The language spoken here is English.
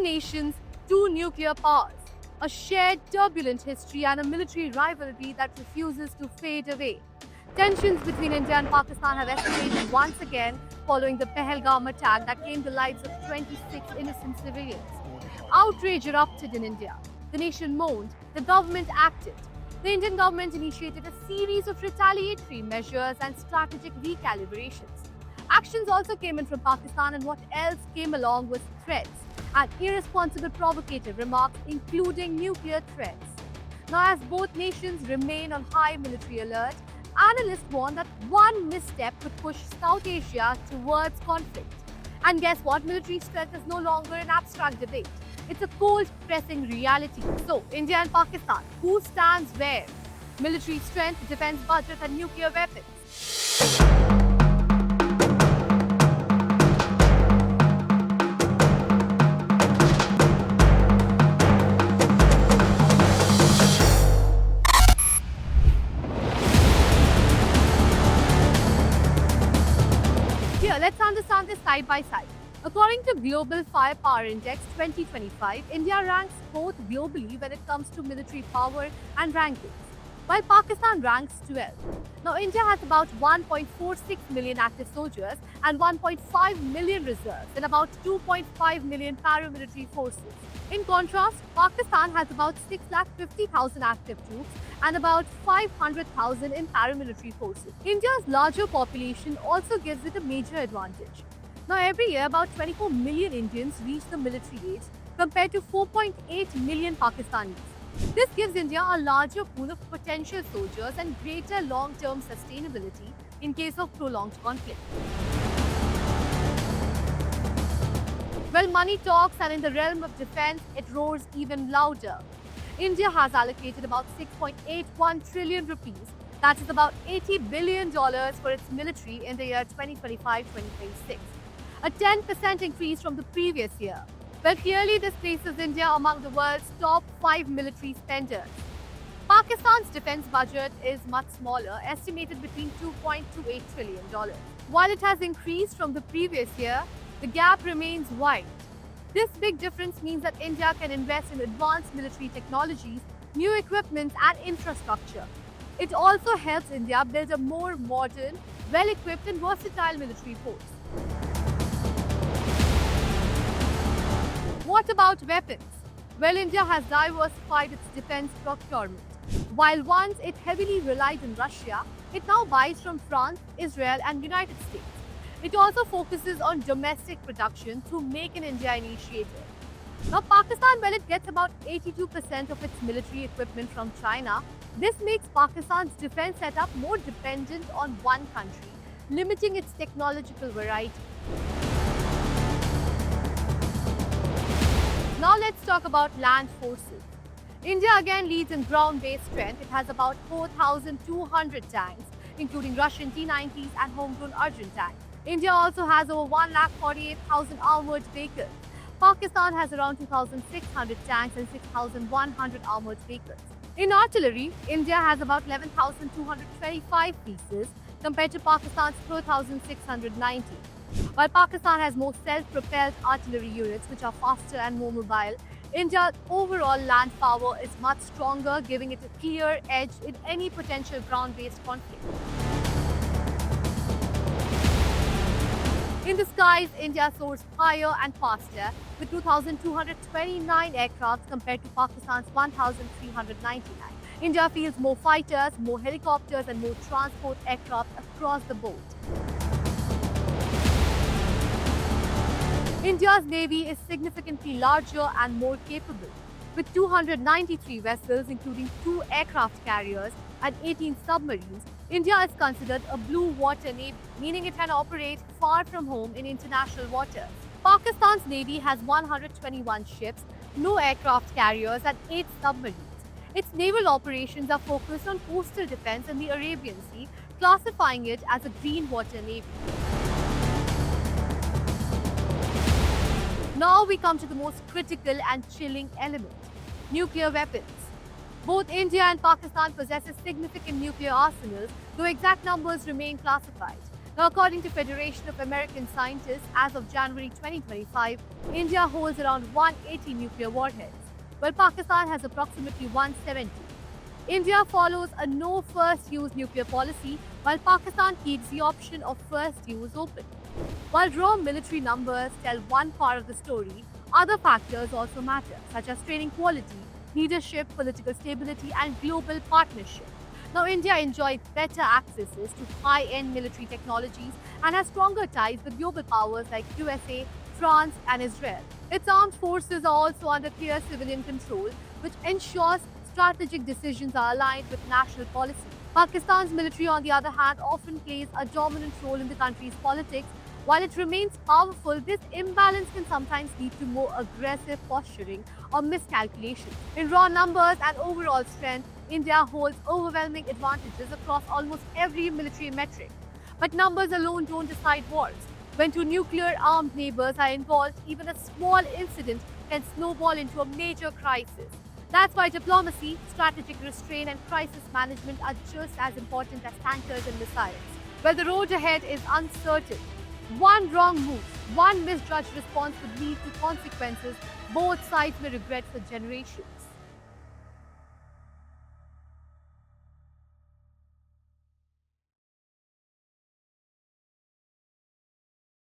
nations, two nuclear powers, a shared turbulent history and a military rivalry that refuses to fade away. Tensions between India and Pakistan have escalated once again following the Pahalgam attack that claimed the lives of 26 innocent civilians. Outrage erupted in India. The nation mourned, the government acted. The Indian government initiated a series of retaliatory measures and strategic recalibrations. Actions also came in from Pakistan, and what else came along was threats and irresponsible provocative remarks, including nuclear threats. Now, as both nations remain on high military alert, analysts warn that one misstep could push South Asia towards conflict. And guess what? Military strength is no longer an abstract debate. It's a cold, pressing reality. So, India and Pakistan, who stands where? Military strength, defense budget, and nuclear weapons. Here, let's understand this side by side. According to Global Firepower Index 2025, India ranks fourth globally when it comes to military power and rankings, while Pakistan ranks 12th. Now, India has about 1.46 million active soldiers and 1.5 million reserves and about 2.5 million paramilitary forces. In contrast, Pakistan has about 650,000 active troops and about 500,000 in paramilitary forces. India's larger population also gives it a major advantage. Now, every year, about 24 million Indians reach the military age compared to 4.8 million Pakistanis. This gives India a larger pool of potential soldiers and greater long-term sustainability in case of prolonged conflict. Well, money talks, and in the realm of defense, it roars even louder. India has allocated about 6.81 trillion rupees, that is about $80 billion for its military in the year 2025-2026. A 10% increase from the previous year. Well, clearly this places India among the world's top 5 military spenders. Pakistan's defense budget is much smaller, estimated between $2.28 trillion. While it has increased from the previous year, the gap remains wide. This big difference means that India can invest in advanced military technologies, new equipment and infrastructure. It also helps India build a more modern, well-equipped and versatile military force. What about weapons? Well, India has diversified its defense procurement. While once it heavily relied on Russia, it now buys from France, Israel and United States. It also focuses on domestic production through Make in India initiative. Now, Pakistan, well, it gets about 82% of its military equipment from China. This makes Pakistan's defense setup more dependent on one country, limiting its technological variety. Now let's talk about land forces. India again leads in ground-based strength. It has about 4,200 tanks, including Russian T-90s and homegrown Arjun tanks. India also has over 148,000 armoured vehicles. Pakistan has around 2,600 tanks and 6,100 armoured vehicles. In artillery, India has about 11,225 pieces compared to Pakistan's 4,690. While Pakistan has more self-propelled artillery units which are faster and more mobile, India's overall land power is much stronger, giving it a clear edge in any potential ground-based conflict. In the skies, India soars higher and faster with 2,229 aircraft compared to Pakistan's 1,399. India fields more fighters, more helicopters and more transport aircraft across the board. India's navy is significantly larger and more capable. With 293 vessels, including 2 aircraft carriers and 18 submarines, India is considered a blue water navy, meaning it can operate far from home in international waters. Pakistan's navy has 121 ships, no aircraft carriers and 8 submarines. Its naval operations are focused on coastal defense in the Arabian Sea, classifying it as a green water navy. Now we come to the most critical and chilling element, nuclear weapons. Both India and Pakistan possess significant nuclear arsenals, though exact numbers remain classified. Now, according to Federation of American Scientists, as of January 2025, India holds around 180 nuclear warheads, while Pakistan has approximately 170. India follows a no first use nuclear policy, while Pakistan keeps the option of first use open. While raw military numbers tell one part of the story, other factors also matter, such as training quality, leadership, political stability, and global partnership. Now, India enjoys better accesses to high end military technologies and has stronger ties with global powers like USA, France, and Israel. Its armed forces are also under clear civilian control, which ensures strategic decisions are aligned with national policy. Pakistan's military, on the other hand, often plays a dominant role in the country's politics. While it remains powerful, this imbalance can sometimes lead to more aggressive posturing or miscalculation. In raw numbers and overall strength, India holds overwhelming advantages across almost every military metric. But numbers alone don't decide wars. When two nuclear armed neighbors are involved, even a small incident can snowball into a major crisis. That's why diplomacy, strategic restraint, and crisis management are just as important as tankers and missiles. Well, the road ahead is uncertain. One wrong move, one misjudged response could lead to consequences both sides may regret for generations.